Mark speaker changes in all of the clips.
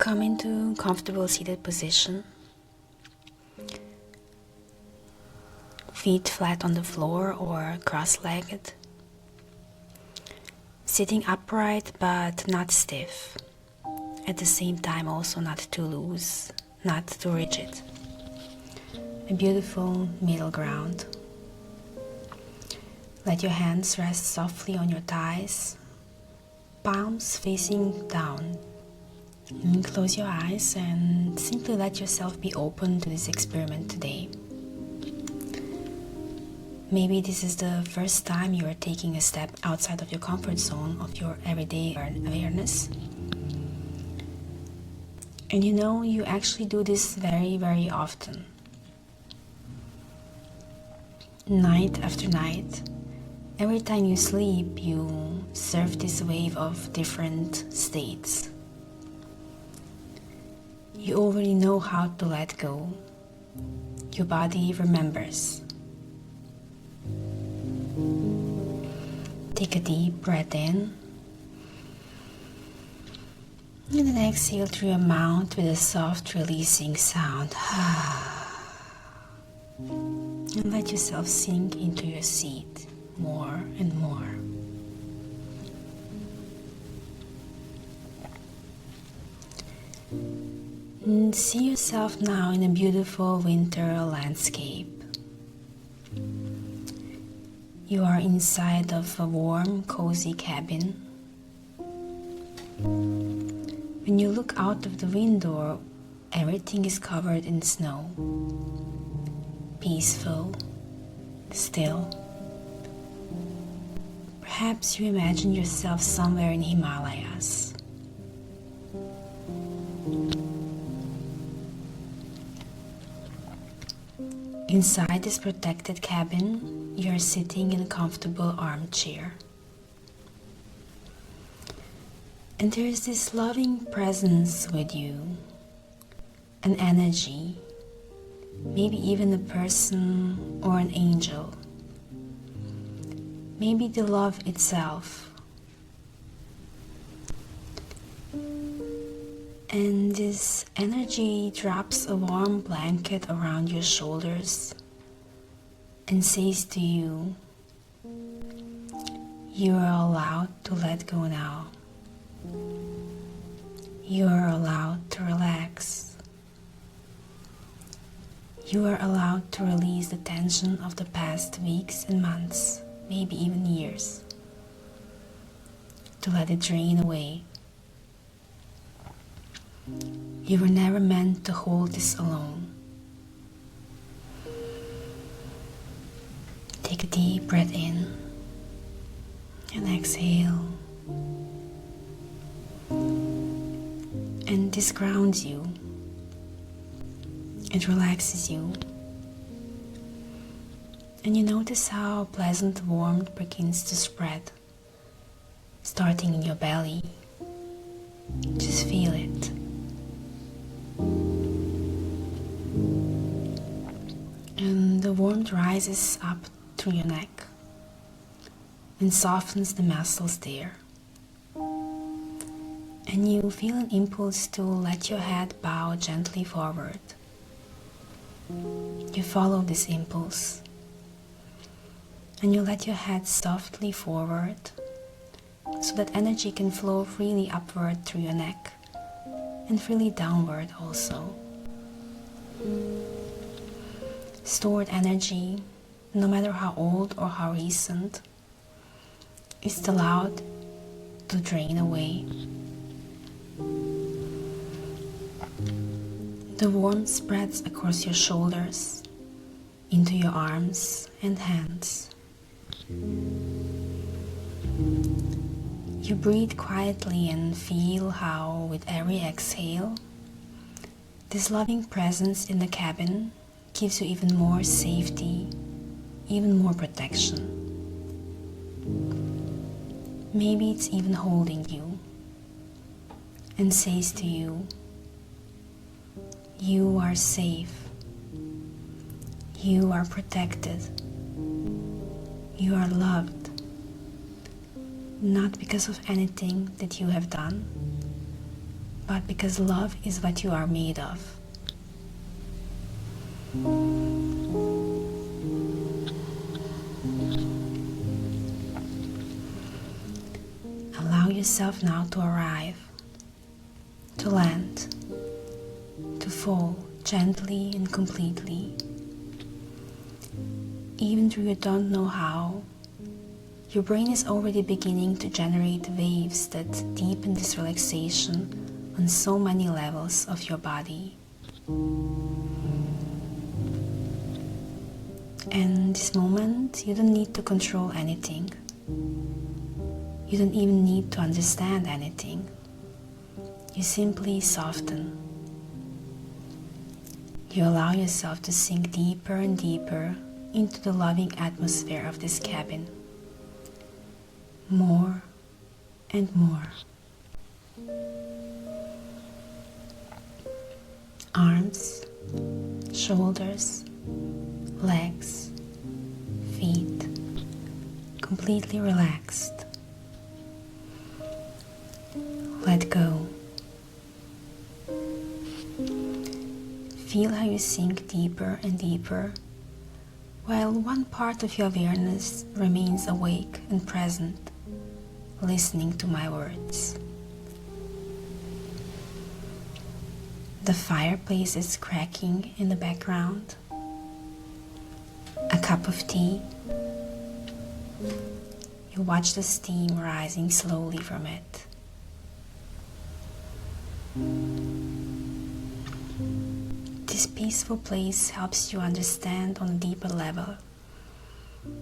Speaker 1: Come into comfortable seated position. Feet flat on the floor or cross-legged. Sitting upright but not stiff. At the same time also not too loose, not too rigid. A beautiful middle ground. Let your hands rest softly on your thighs, palms facing down. And close your eyes and simply let yourself be open to this experiment today. Maybe this is the first time you are taking a step outside of your comfort zone of your everyday awareness. And you actually do this very, very often. Night after night, every time you sleep, you surf this wave of different states. You already know how to let go. Your body remembers. Take a deep breath in. And then exhale through your mouth with a soft releasing sound. And let yourself sink into your seat more and more. And see yourself now in a beautiful winter landscape. You are inside of a warm, cozy cabin. When you look out of the window, everything is covered in snow. Peaceful, still. Perhaps you imagine yourself somewhere in Himalayas. Inside this protected cabin, you are sitting in a comfortable armchair. And there is this loving presence with you, an energy, maybe even a person or an angel, maybe the love itself. And this energy drops a warm blanket around your shoulders and says to you, you are allowed to let go now. You are allowed to relax. You are allowed to release the tension of the past weeks and months, maybe even years, to let it drain away. You were never meant to hold this alone. Take a deep breath in and exhale. And this grounds you. It relaxes you. And you notice how pleasant warmth begins to spread, starting in your belly. Just feel it. And the warmth rises up through your neck and softens the muscles there. And you feel an impulse to let your head bow gently forward. You follow this impulse and you let your head softly forward so that energy can flow freely upward through your neck and freely downward also. Stored energy, no matter how old or how recent, is allowed to drain away. The warmth spreads across your shoulders, into your arms and hands. You breathe quietly and feel how, with every exhale, this loving presence in the cabin gives you even more safety, even more protection. Maybe it's even holding you and says to you, you are safe, you are protected, you are loved, not because of anything that you have done, but because love is what you are made of. Allow yourself now to arrive, to land, to fall gently and completely. Even though you don't know how, your brain is already beginning to generate waves that deepen this relaxation on so many levels of your body. And this moment, you don't need to control anything. You don't even need to understand anything. You simply soften. You allow yourself to sink deeper and deeper into the loving atmosphere of this cabin. More and more. Arms, shoulders, legs, feet, completely relaxed. Let go. Feel how you sink deeper and deeper, while one part of your awareness remains awake and present, listening to my words. The fireplace is cracking in the background. A cup of tea. You watch the steam rising slowly from it. This peaceful place helps you understand on a deeper level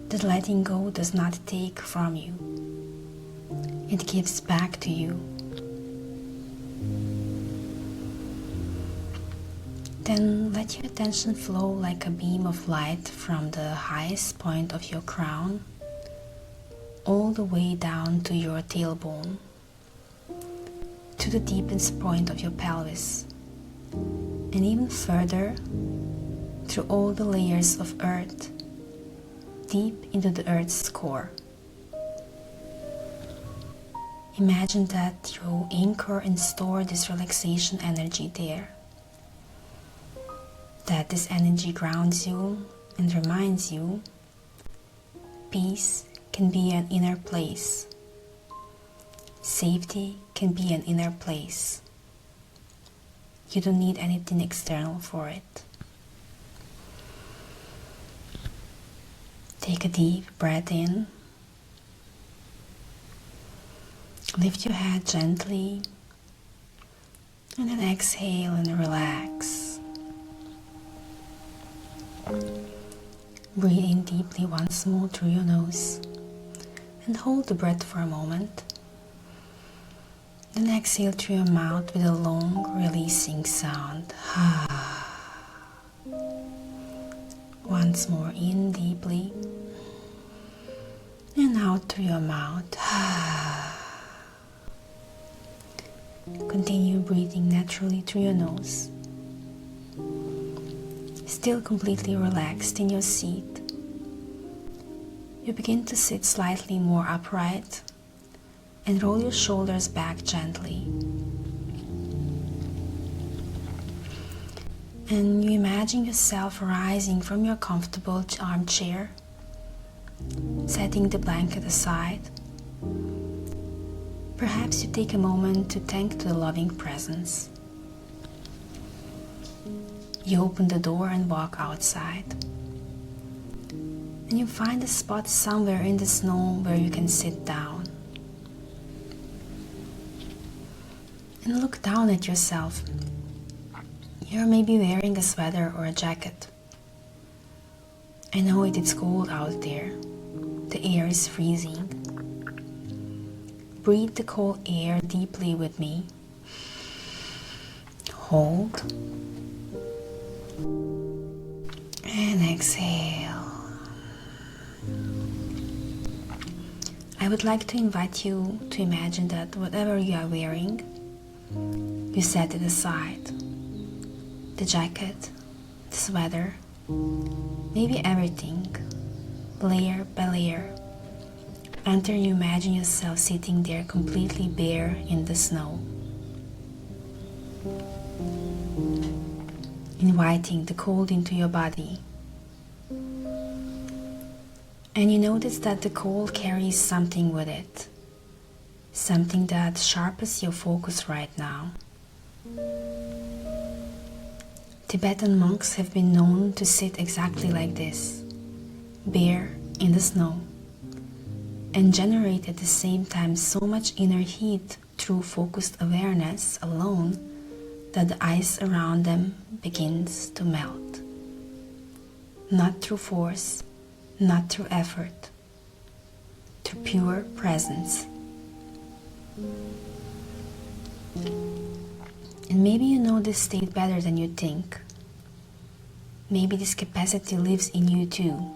Speaker 1: that letting go does not take from you. It gives back to you. Then let your attention flow like a beam of light from the highest point of your crown all the way down to your tailbone, to the deepest point of your pelvis, and even further through all the layers of earth, deep into the earth's core. Imagine that you anchor and store this relaxation energy there. That this energy grounds you and reminds you peace can be an inner place. Safety can be an inner place. You don't need anything external for it. Take a deep breath in. Lift your head gently and then exhale and relax. Breathe in deeply once more through your nose and hold the breath for a moment. Then exhale through your mouth with a long releasing sound. Once more in deeply and out through your mouth. Continue breathing naturally through your nose. Still completely relaxed in your seat. You begin to sit slightly more upright and roll your shoulders back gently. And you imagine yourself rising from your comfortable armchair, setting the blanket aside. Perhaps you take a moment to thank the loving presence. You open the door and walk outside. And you find a spot somewhere in the snow where you can sit down. And look down at yourself. You're maybe wearing a sweater or a jacket. I know it's cold out there. The air is freezing. Breathe the cold air deeply with me. Hold. And exhale. I would like to invite you to imagine that whatever you are wearing, you set it aside. The jacket, the sweater, maybe everything, layer by layer, until you imagine yourself sitting there completely bare in the snow. inviting the cold into your body. And you notice that the cold carries something with it, something that sharpens your focus right now. Tibetan monks have been known to sit exactly like this, bare in the snow, and generate at the same time so much inner heat through focused awareness alone that the ice around them begins to melt. Not through force, not through effort, through pure presence. And maybe you know this state better than you think. Maybe this capacity lives in you too.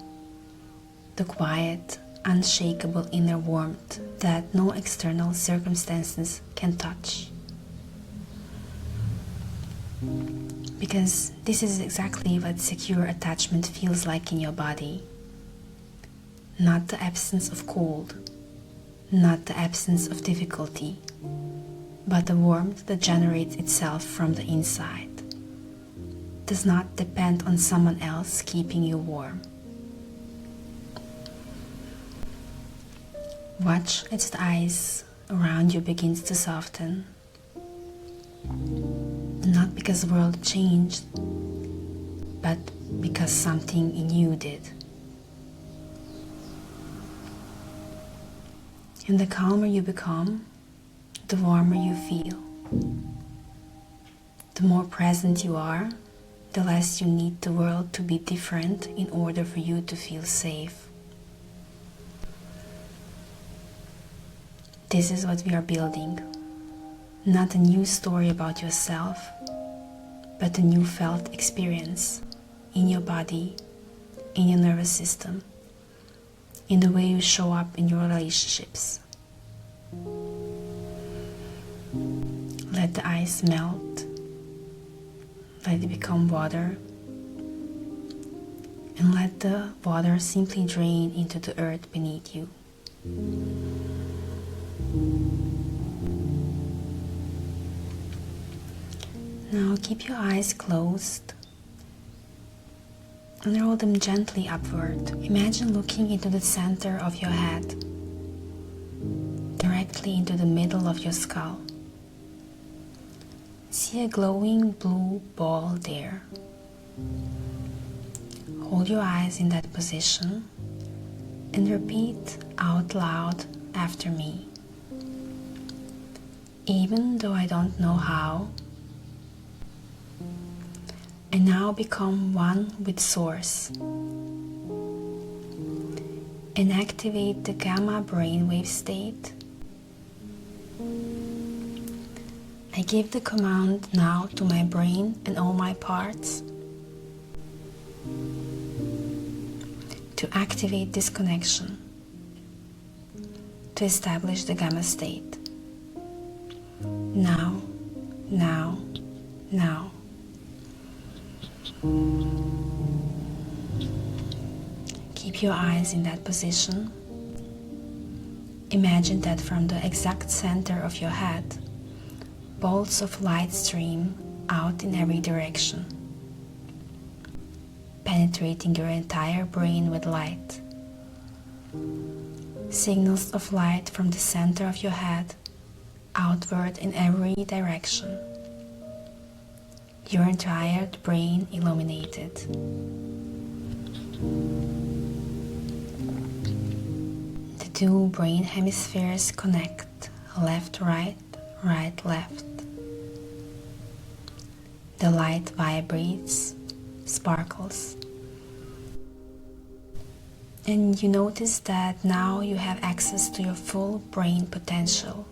Speaker 1: The quiet, unshakable inner warmth that no external circumstances can touch. Because this is exactly what secure attachment feels like in your body. Not the absence of cold, not the absence of difficulty, but the warmth that generates itself from the inside. Does not depend on someone else keeping you warm. Watch as the ice around you begins to soften. Not because the world changed, but because something in you did. And the calmer you become, the warmer you feel. The more present you are, the less you need the world to be different in order for you to feel safe. This is what we are building. Not a new story about yourself, but a new felt experience in your body, in your nervous system, in the way you show up in your relationships. Let the ice melt, let it become water, and let the water simply drain into the earth beneath you. Now keep your eyes closed and roll them gently upward. Imagine looking into the center of your head, directly into the middle of your skull. See a glowing blue ball there. Hold your eyes in that position and repeat out loud after me. Even though I don't know how, I now become one with Source and activate the gamma brainwave state. I give the command now to my brain and all my parts to activate this connection, to establish the gamma state. Now, now, now. Keep your eyes in that position. Imagine that from the exact center of your head, bolts of light stream out in every direction, penetrating your entire brain with light. Signals of light from the center of your head outward in every direction. Your entire brain illuminated. The two brain hemispheres connect, left, right, right, left. The light vibrates, sparkles. And you notice that now you have access to your full brain potential.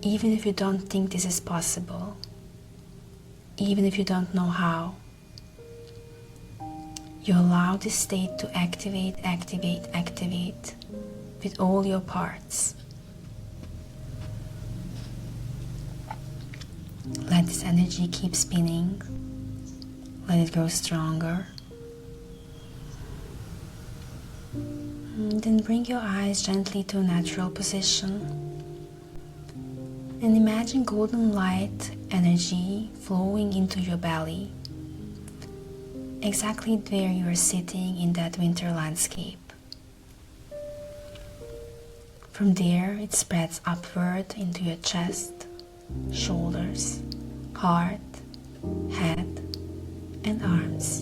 Speaker 1: Even if you don't think this is possible, even if you don't know how, you allow this state to activate with all your parts. Let this energy keep spinning. Let it grow stronger. And then bring your eyes gently to a natural position. And imagine golden light energy flowing into your belly, exactly where you are sitting in that winter landscape. From there, it spreads upward into your chest, shoulders, heart, head, and arms.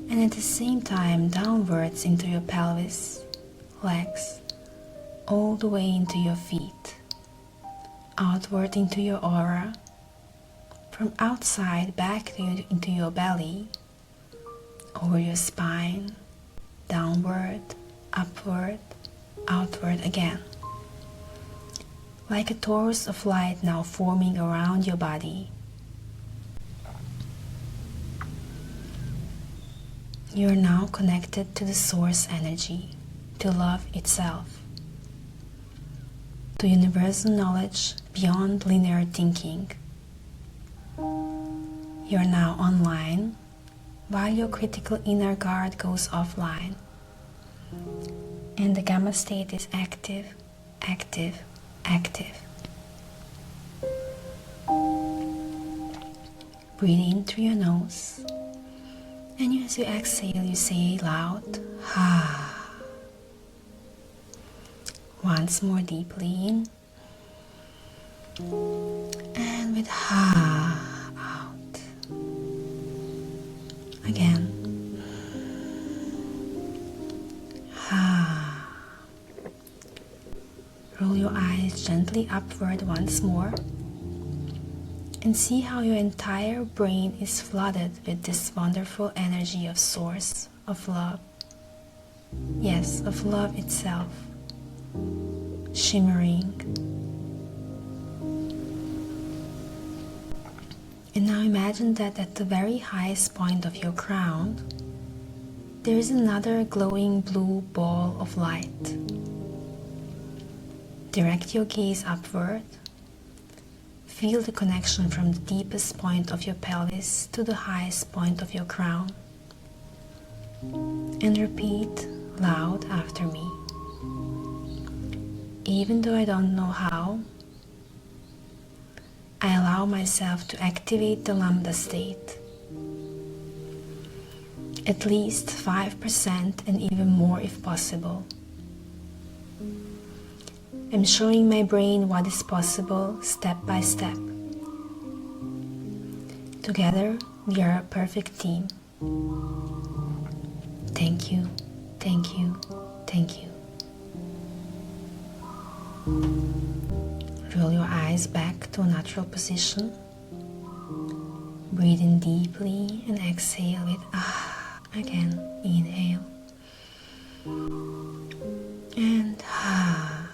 Speaker 1: And at the same time, downwards into your pelvis, legs, all the way into your feet, outward into your aura, from outside back into your belly, over your spine, downward, upward, outward again. Like a torus of light now forming around your body. You are now connected to the source energy, to love itself, to universal knowledge beyond linear thinking. You are now online while your critical inner guard goes offline, and the gamma state is active, active, active. Breathe in through your nose, and as you exhale, you say loud, ha. Once more deeply in, and with ha out. Again, ha. Roll your eyes gently upward once more, and see how your entire brain is flooded with this wonderful energy of source, of love. Yes, of love itself, shimmering. And now imagine that at the very highest point of your crown, there is another glowing blue ball of light. Direct your gaze upward. Feel the connection from the deepest point of your pelvis to the highest point of your crown. And repeat loud after me. Even though I don't know how, I allow myself to activate the lambda state. At least 5% and even more if possible. I'm showing my brain what is possible step by step. Together, we are a perfect team. Thank you, thank you, thank you. Roll your eyes back to a natural position. Breathe in deeply and exhale with ah. Again, inhale. And ah.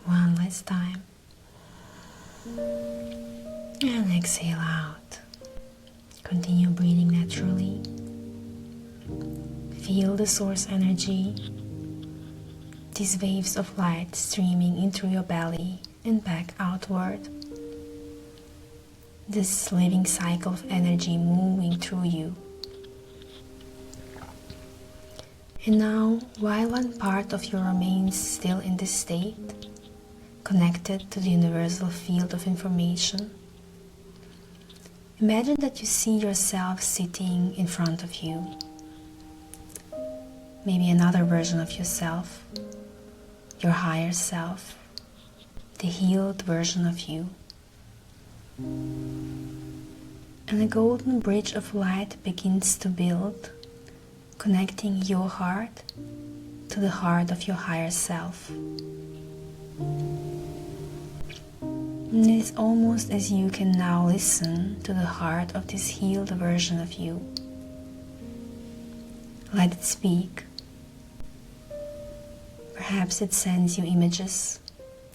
Speaker 1: One last time. And exhale out. Continue breathing naturally. Feel the source energy. These waves of light streaming in through your belly and back outward. This living cycle of energy moving through you. And now, while one part of you remains still in this state, connected to the universal field of information, imagine that you see yourself sitting in front of you. Maybe another version of yourself, your higher self, the healed version of you. And a golden bridge of light begins to build, connecting your heart to the heart of your higher self. And it is almost as you can now listen to the heart of this healed version of you. Let it speak. Perhaps it sends you images,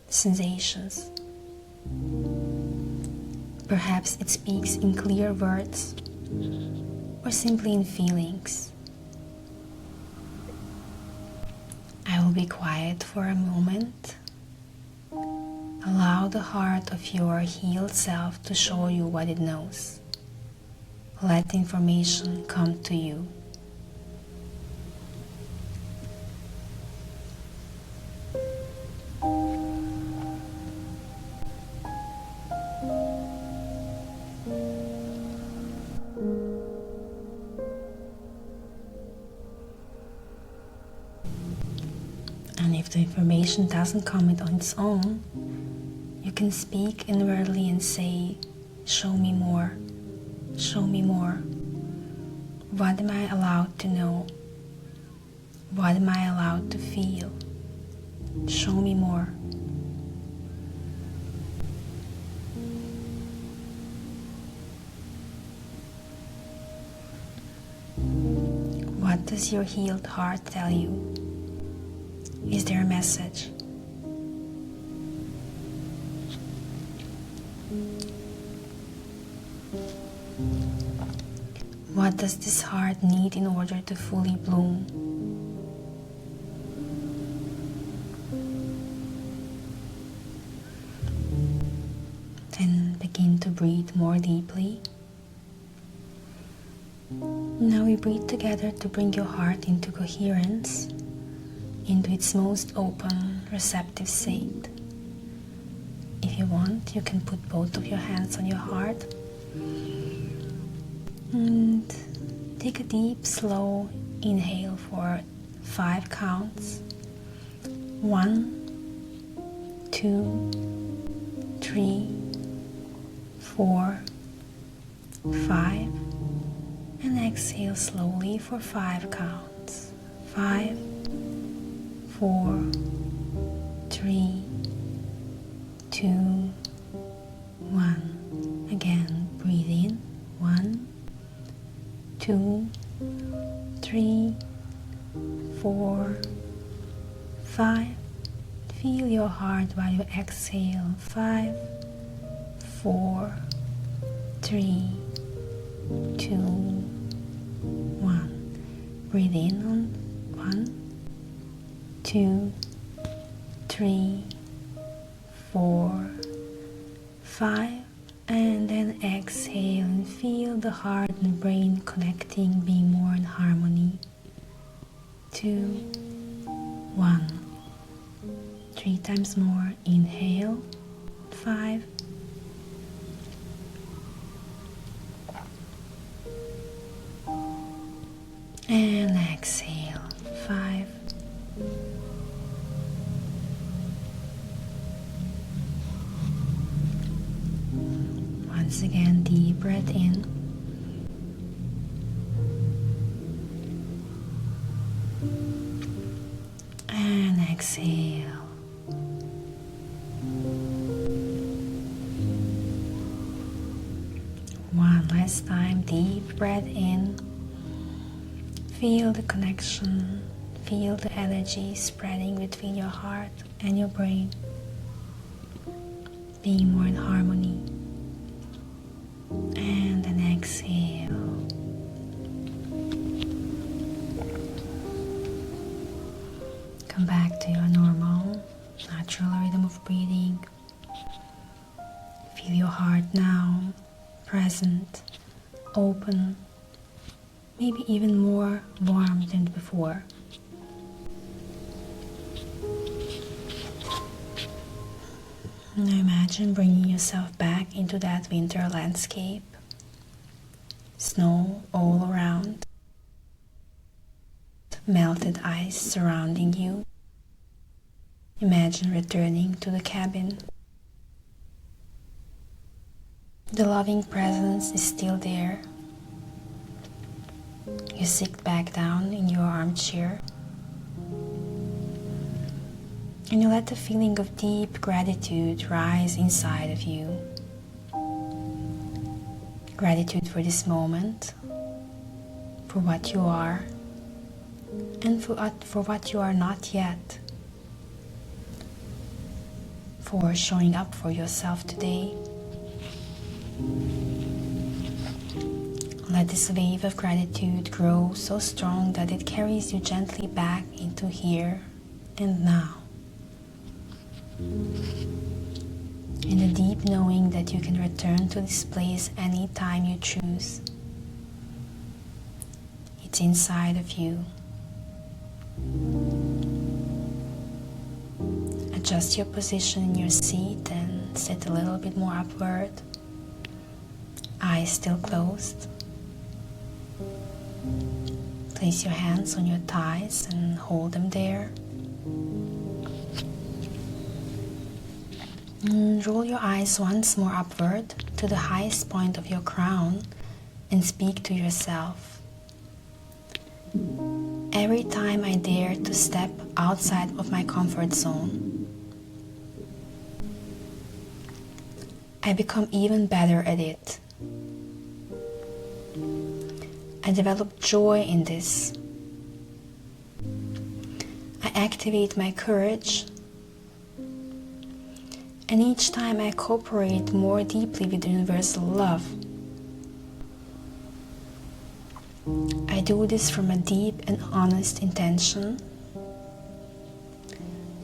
Speaker 1: sensations. Perhaps it speaks in clear words or simply in feelings. I will be quiet for a moment. Allow the heart of your healed self to show you what it knows. Let the information come to you. the information doesn't come on its own, you can speak inwardly and say, show me more, show me more. What am I allowed to know? What am I allowed to feel? Show me more. What does your healed heart tell you? Is there a message? What does this heart need in order to fully bloom? Then begin to breathe more deeply. Now we breathe together to bring your heart into coherence, into its most open, receptive state. If you want, you can put both of your hands on your heart and take a deep, slow inhale for 5 counts. 1, 2, 3, 4, 5. And exhale slowly for 5 counts. 5, 4, 3, 2, 1. Again, breathe in. 1, 2, 3, 4, 5. Feel your heart while you exhale. 5, 4, 3, 2, 1. Breathe in on 1, 2, 3, 4, 5, and then exhale and feel the heart and brain connecting, being more in harmony. 2, 1. 3 times more. Inhale. 5, and exhale. 5, once again, deep breath in, and exhale. One last time, deep breath in. Feel the connection, feel the energy spreading between your heart and your brain, being more in harmony. And then exhale. Come back to your normal, natural rhythm of breathing. Feel your heart now, present, open, maybe even more warm than before. Now imagine bringing yourself back into that winter landscape. Snow all around, melted ice surrounding you. Imagine returning to the cabin. The loving presence is still there. You sit back down in your armchair and you let the feeling of deep gratitude rise inside of you. Gratitude for this moment, for what you are, and for what you are not yet. For showing up for yourself today. Let this wave of gratitude grow so strong that it carries you gently back into here and now. In the deep knowing that you can return to this place anytime you choose. It's inside of you. Adjust your position in your seat and sit a little bit more upward. Eyes still closed. Place your hands on your thighs and hold them there. Roll your eyes once more upward to the highest point of your crown and speak to yourself. Every time I dare to step outside of my comfort zone, I become even better at it. I develop joy in this. I activate my courage, and each time I cooperate more deeply with universal love. I do this from a deep and honest intention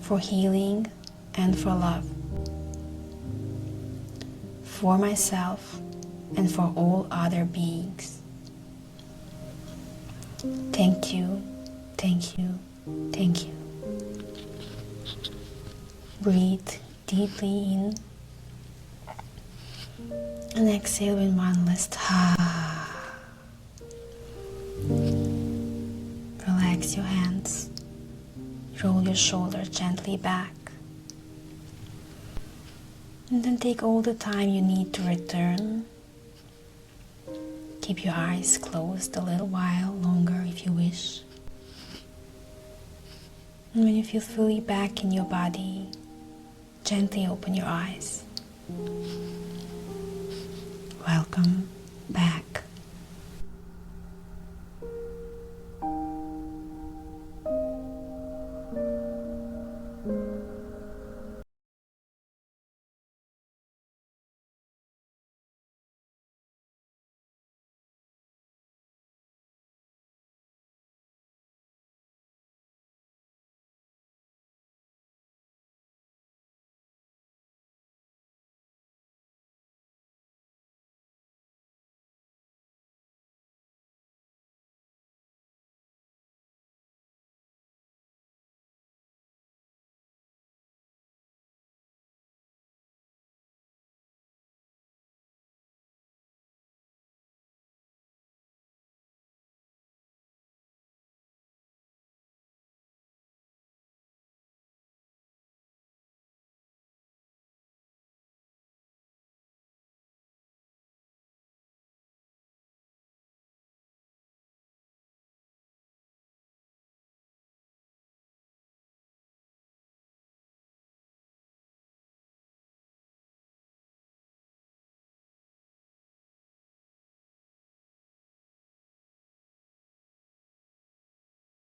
Speaker 1: for healing and for love, for myself and for all other beings. Thank you, thank you, thank you. Breathe deeply in and exhale in one last Relax your hands. Roll your shoulders gently back. And then take all the time you need to return. Keep your eyes closed a little while longer if you wish. And when you feel fully back in your body, gently open your eyes. Welcome.